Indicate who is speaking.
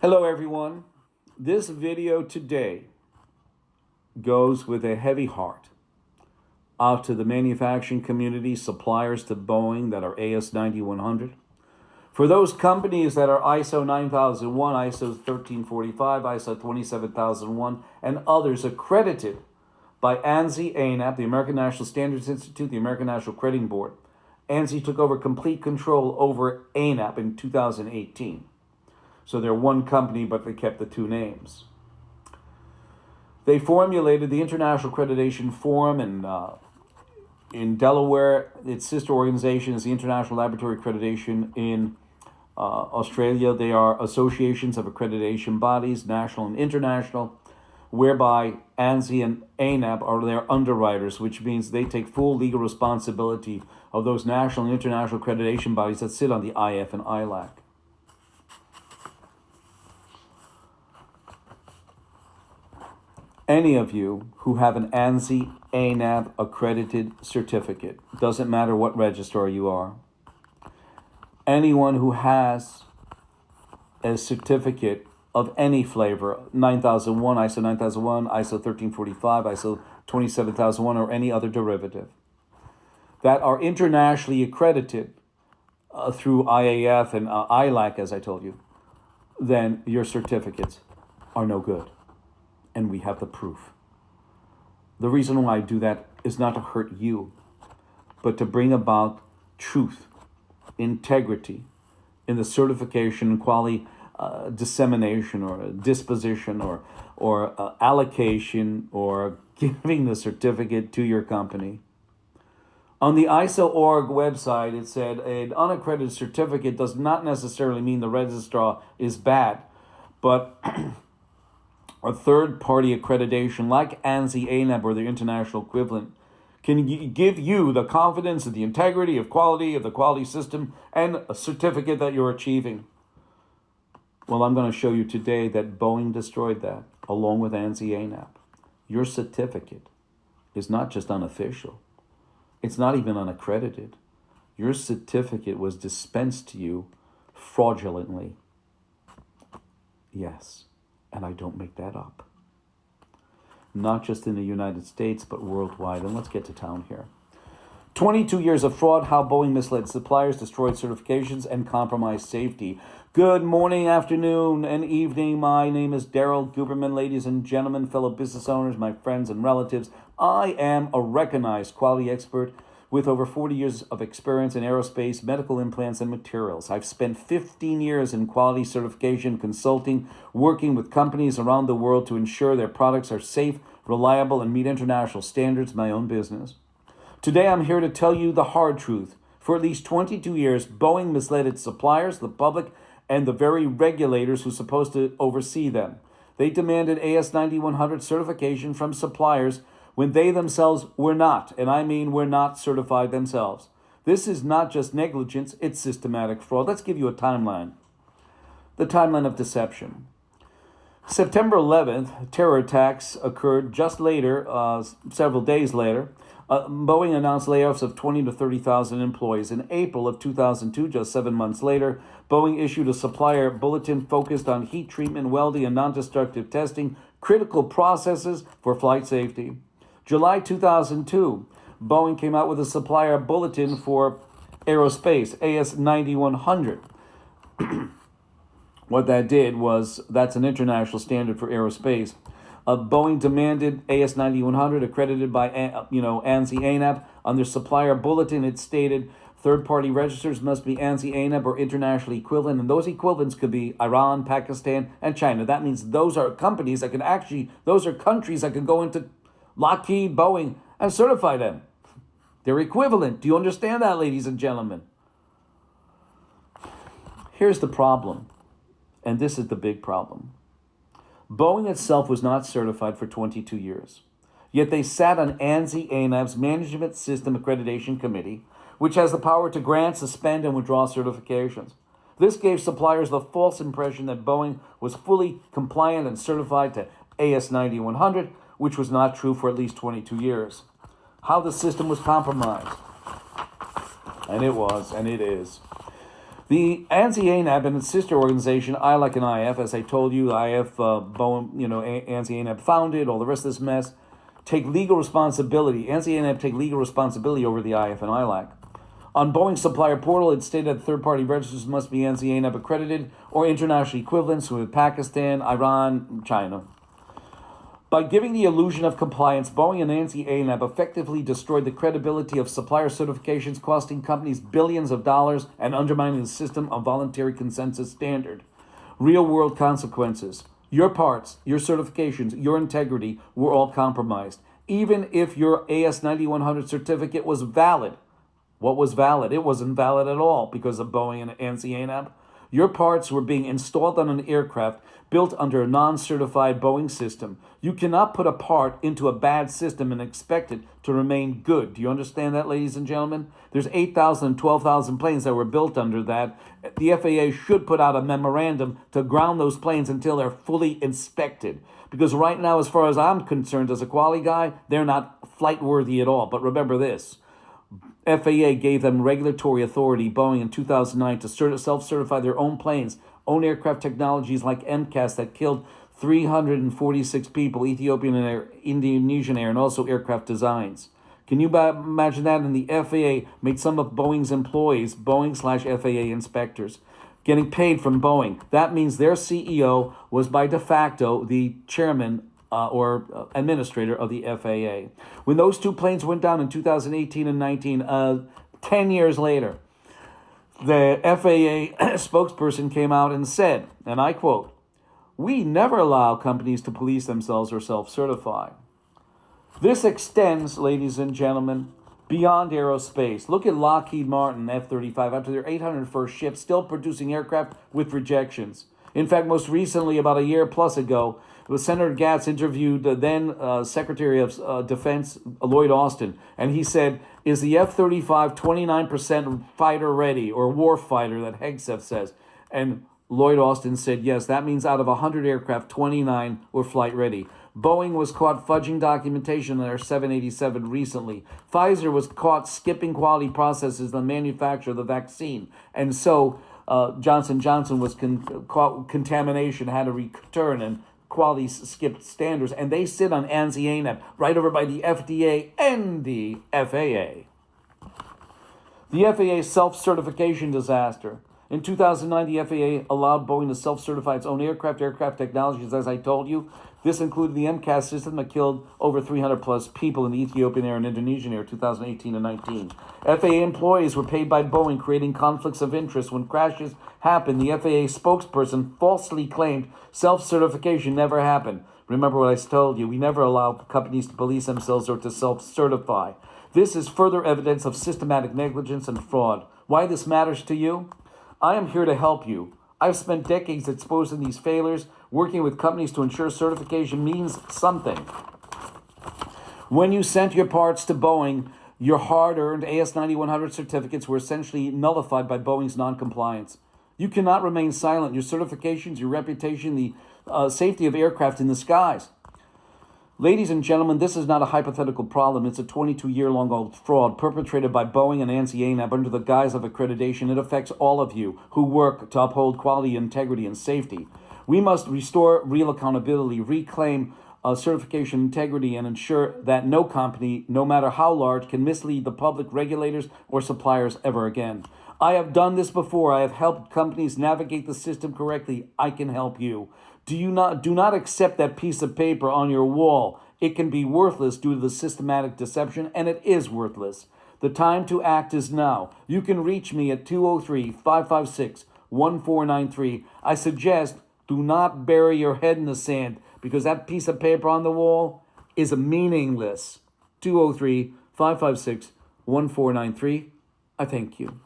Speaker 1: Hello everyone. This video today goes with a heavy heart out to the manufacturing community, suppliers to Boeing that are AS9100. For those companies that are ISO 9001, ISO 1345, ISO 27001, and others accredited by ANSI-ANAB, the American National Standards Institute, the American National Crediting Board. ANSI took over complete control over ANAB in 2018. So they're one company, but they kept the two names. They formulated the International Accreditation Forum in Delaware. Its sister organization is the International Laboratory Accreditation in Australia. They are associations of accreditation bodies, national and international, whereby ANSI and ANAB are their underwriters, which means they take full legal responsibility of those national and international accreditation bodies that sit on the IF and ILAC. Any of you who have an ANSI-ANAB accredited certificate, doesn't matter what registrar you are, anyone who has a certificate of any flavor, 9001, ISO 9001, ISO 1345, ISO 27001, or any other derivative, that are internationally accredited through IAF and ILAC, as I told you, then your certificates are no good. And we have the proof. The reason why I do that is not to hurt you, but to bring about truth, integrity in the certification and quality dissemination or disposition or allocation or giving the certificate to your company. On the ISO.org website, it said an unaccredited certificate does not necessarily mean the registrar is bad, but a third-party accreditation like ANSI-ANAB or their international equivalent can give you the confidence of the integrity of the quality system, and a certificate that you're achieving. Well, I'm going to show you today that Boeing destroyed that along with ANSI-ANAB. Your certificate is not just unofficial. It's not even unaccredited. Your certificate was dispensed to you fraudulently. Yes. And I don't make that up. Not just in the United States, but worldwide. And let's get to town here. 22 years of fraud, how Boeing misled suppliers, destroyed certifications, and compromised safety. Good morning, afternoon, and evening. My name is Daryl Guberman. Ladies and gentlemen, fellow business owners, my friends and relatives, I am a recognized quality expert with over 40 years of experience in aerospace, medical implants, and materials. I've spent 15 years in quality certification consulting, working with companies around the world to ensure their products are safe, reliable, and meet international standards in my own business. Today, I'm here to tell you the hard truth. For at least 22 years, Boeing misled its suppliers, the public, and the very regulators who are supposed to oversee them. They demanded AS9100 certification from suppliers when they themselves were not, and I mean were not certified themselves. This is not just negligence, it's systematic fraud. Let's give you a timeline. The timeline of deception. September 11th, terror attacks occurred. Just later, several days later, Boeing announced layoffs of 20 to 30,000 employees. In April of 2002, just 7 months later, Boeing issued a supplier bulletin focused on heat treatment, welding, and non-destructive testing, critical processes for flight safety. July 2002, Boeing came out with a supplier bulletin for aerospace, AS9100. What that did was, that's an international standard for aerospace. Boeing demanded AS9100 accredited by ANSI-ANAB. On their supplier bulletin, it stated third-party registers must be ANSI-ANAB or internationally equivalent, and those equivalents could be Iran, Pakistan, and China. That means those are companies that those are countries that can go into Lockheed, Boeing, and certify them. They're equivalent. Do you understand that, ladies and gentlemen? Here's the problem, and this is the big problem. Boeing itself was not certified for 22 years, yet they sat on ANSI-ANAB's Management System Accreditation Committee, which has the power to grant, suspend, and withdraw certifications. This gave suppliers the false impression that Boeing was fully compliant and certified to AS9100, which was not true for at least 22 years. How the system was compromised. And it was, and it is. The ANSI-ANAB and its sister organization, ILAC and IF, as I told you, IF, Boeing, ANSI-ANAB founded, all the rest of this mess, take legal responsibility. ANSI-ANAB take legal responsibility over the IF and ILAC. On Boeing's supplier portal, it stated that third-party registers must be ANSI-ANAB accredited or international equivalents with Pakistan, Iran, China. By giving the illusion of compliance, Boeing and ANSI-ANAB effectively destroyed the credibility of supplier certifications, costing companies billions of dollars and undermining the system of voluntary consensus standard. Real-world consequences. Your parts, your certifications, your integrity were all compromised. Even if your AS9100 certificate was valid. What was valid? It wasn't valid at all because of Boeing and ANSI-ANAB. Your parts were being installed on an aircraft built under a non-certified Boeing system. You cannot put a part into a bad system and expect it to remain good. Do you understand that, ladies and gentlemen? There's 8,000 and 12,000 planes that were built under that. The FAA should put out a memorandum to ground those planes until they're fully inspected. Because right now, as far as I'm concerned, as a quality guy, they're not flight worthy at all. But remember this. FAA gave them regulatory authority, Boeing, in 2009 to self-certify their own planes, own aircraft technologies like MCAS that killed 346 people, Ethiopian Air, Indonesian Air, and also aircraft designs. Can you imagine that? And the FAA made some of Boeing's employees, Boeing/FAA inspectors, getting paid from Boeing. That means their CEO was by de facto the chairman or administrator of the FAA. When those two planes went down in 2018 and 19, 10 years later, the FAA spokesperson came out and said, and I quote, "We never allow companies to police themselves or self-certify." This extends, ladies and gentlemen, beyond aerospace. Look at Lockheed Martin F-35, up to their 801st ship, still producing aircraft with rejections. In fact, most recently, about a year plus ago, Senator Gatz interviewed the then Secretary of Defense, Lloyd Austin, and he said, "Is the F-35 29% fighter ready, or war fighter that Hegseth says?" And Lloyd Austin said, yes, that means out of 100 aircraft, 29 were flight ready. Boeing was caught fudging documentation on their 787 recently. Pfizer was caught skipping quality processes in the manufacture of the vaccine. And so Johnson & Johnson was caught contamination, had to return, and quality skipped standards. And they sit on ANSI-ANAB, right over by the FDA and the FAA. The FAA self-certification disaster. In 2009, the FAA allowed Boeing to self-certify its own aircraft technologies, as I told you. This included the MCAS system that killed over 300 plus people in the Ethiopian Air and Indonesian Air 2018 and 19. FAA employees were paid by Boeing, creating conflicts of interest. When crashes happened, the FAA spokesperson falsely claimed self-certification never happened. Remember what I told you, we never allow companies to police themselves or to self-certify. This is further evidence of systematic negligence and fraud. Why this matters to you? I am here to help you. I've spent decades exposing these failures, working with companies to ensure certification means something. When you sent your parts to Boeing, your hard-earned AS9100 certificates were essentially nullified by Boeing's non-compliance. You cannot remain silent. Your certifications, your reputation, the safety of aircraft in the skies. Ladies and gentlemen, this is not a hypothetical problem. It's a 22-year-long fraud perpetrated by Boeing and ANSI-ANAB under the guise of accreditation. It affects all of you who work to uphold quality, integrity, and safety. We must restore real accountability, reclaim certification integrity, and ensure that no company, no matter how large, can mislead the public, regulators, or suppliers ever again. I have done this before. I have helped companies navigate the system correctly. I can help you. Do not accept that piece of paper on your wall. It can be worthless due to the systematic deception, and it is worthless. The time to act is now. You can reach me at 203-556-1493. I suggest do not bury your head in the sand because that piece of paper on the wall is meaningless. 203-556-1493. I thank you.